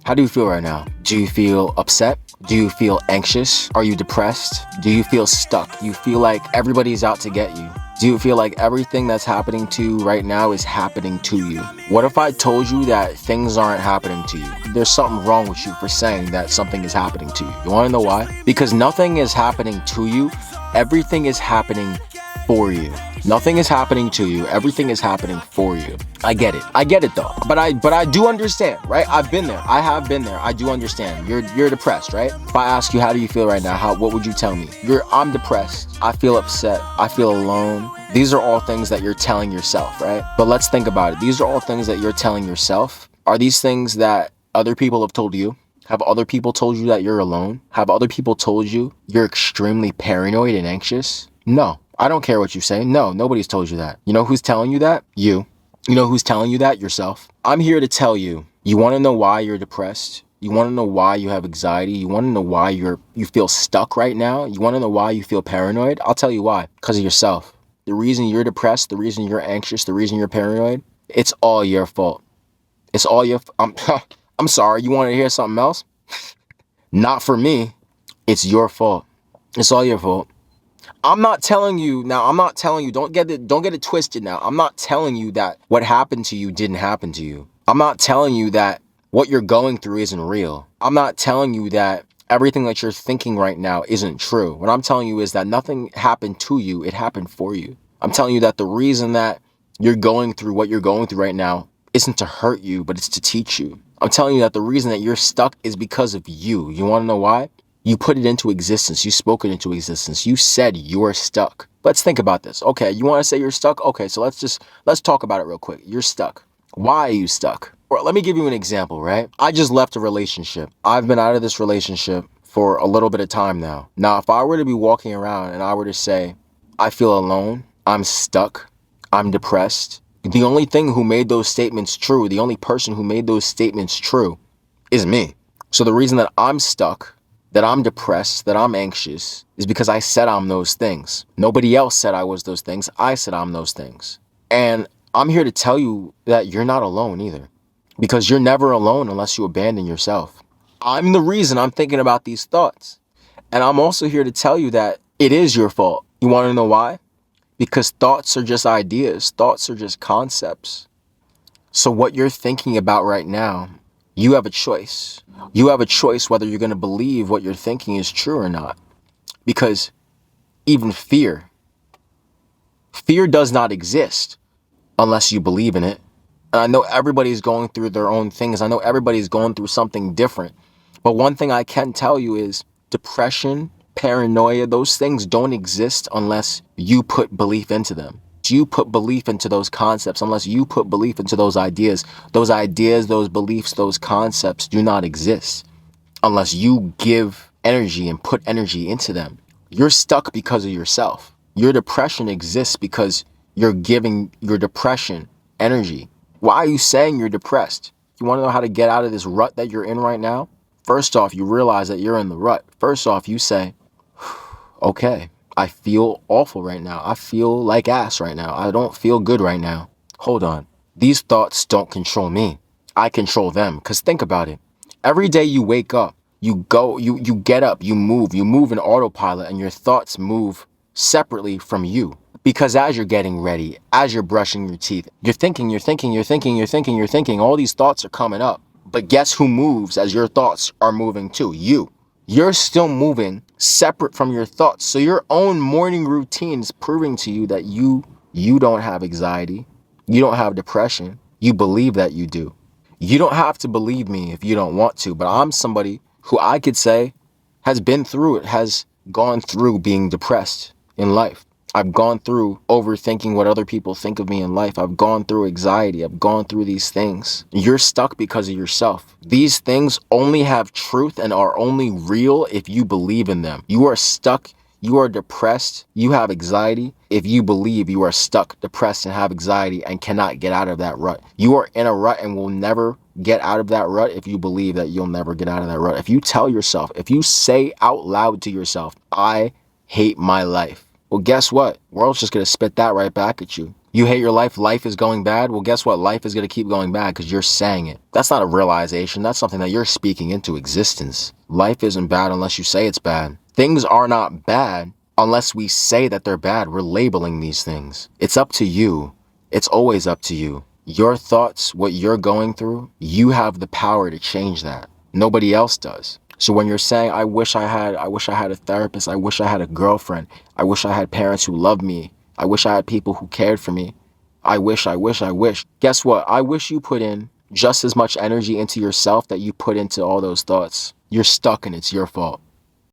How do you feel right now? Do you feel upset? Do you feel anxious? Are you depressed? Do you feel stuck? Do you feel like everybody's out to get you? Do you feel like everything that's happening to you right now is happening to you? What if I told you that things aren't happening to you? There's something wrong with you for saying that something is happening to you. You wanna know why? Because nothing is happening to you. Everything is happening for you. Nothing is happening to you. Everything is happening for you. I get it though. But I do understand, right? I've been there. I have been there. I do understand. You're depressed, right? If I ask you how do you feel right now, what would you tell me? I'm depressed. I feel upset. I feel alone. These are all things that you're telling yourself, right? But let's think about it. These are all things that you're telling yourself. Are these things that other people have told you? Have other people told you that you're alone? Have other people told you you're extremely paranoid and anxious? No. I don't care what you say. No, nobody's told you that. You know who's telling you that? You. You know who's telling you that? Yourself. I'm here to tell you. You want to know why you're depressed? You want to know why you have anxiety? You want to know why you feel stuck right now? You want to know why you feel paranoid? I'll tell you why. Because of yourself. The reason you're depressed, the reason you're anxious, the reason you're paranoid, it's all your fault. It's all your I'm sorry, you want to hear something else? Not for me. It's your fault. It's all your fault. I'm not telling you, don't get it twisted now. I'm not telling you that what happened to you didn't happen to you. I'm not telling you that what you're going through isn't real. I'm not telling you that everything that you're thinking right now isn't true. What I'm telling you is that nothing happened to you, it happened for you. I'm telling you that the reason that you're going through what you're going through right now isn't to hurt you, but it's to teach you. I'm telling you that the reason that you're stuck is because of you. You want to know why? You put it into existence. You spoke it into existence. You said you're stuck. Let's think about this. Okay, you want to say you're stuck? Okay, so let's talk about it real quick. You're stuck. Why are you stuck? Or let me give you an example, right? I just left a relationship. I've been out of this relationship for a little bit of time now. Now, if I were to be walking around and I were to say, I feel alone, I'm stuck, I'm depressed, the only thing who made those statements true, the only person who made those statements true is me. So the reason that I'm stuck, that I'm depressed, that I'm anxious, is because I said I'm those things. Nobody else said I was those things. I said I'm those things. And I'm here to tell you that you're not alone either. Because you're never alone unless you abandon yourself. I'm the reason I'm thinking about these thoughts. And I'm also here to tell you that it is your fault. You want to know why? Because thoughts are just ideas. Thoughts are just concepts. So what you're thinking about right now, you have a choice. You have a choice whether you're going to believe what you're thinking is true or not. Because even fear does not exist unless you believe in it. And I know everybody's going through their own things. I know everybody's going through something different. But one thing I can tell you is depression, paranoia, those things don't exist unless you put belief into them. You put belief into those concepts. Unless you put belief into those ideas, those beliefs, those concepts do not exist unless you give energy and put energy into them. You're stuck because of yourself. Your depression exists because you're giving your depression energy. Why are you saying you're depressed? You want to know how to get out of this rut that you're in right now? First off, you realize that you're in the rut. First off, you say, okay, I feel awful right now. I feel like ass right now. I don't feel good right now. Hold on. These thoughts don't control me. I control them. Because think about it. Every day you wake up, you get up, you move in autopilot, and your thoughts move separately from you. Because as you're getting ready, as you're brushing your teeth, you're thinking, all these thoughts are coming up. But guess who moves as your thoughts are moving too? You. You're still moving separate from your thoughts. So your own morning routine is proving to you that you don't have anxiety. You don't have depression. You believe that you do. You don't have to believe me if you don't want to, but I'm somebody who I could say has been through it, has gone through being depressed in life. I've gone through overthinking what other people think of me in life. I've gone through anxiety. I've gone through these things. You're stuck because of yourself. These things only have truth and are only real if you believe in them. You are stuck. You are depressed. You have anxiety if you believe you are stuck, depressed, and have anxiety and cannot get out of that rut. You are in a rut and will never get out of that rut if you believe that you'll never get out of that rut. If you tell yourself, if you say out loud to yourself, I hate my life. Well, guess what? World's just going to spit that right back at you. You hate your life is going bad. Well, guess what? Life is going to keep going bad because you're saying it. That's not a realization. That's something that you're speaking into existence. Life isn't bad unless you say it's bad. Things are not bad unless we say that they're bad. We're labeling these things. It's up to you. It's always up to you. Your thoughts, what you're going through, you have the power to change that. Nobody else does. So when you're saying, I wish I had a therapist, I wish I had a girlfriend, I wish I had parents who loved me, I wish I had people who cared for me, I wish. Guess what? I wish you put in just as much energy into yourself that you put into all those thoughts. You're stuck and it's your fault.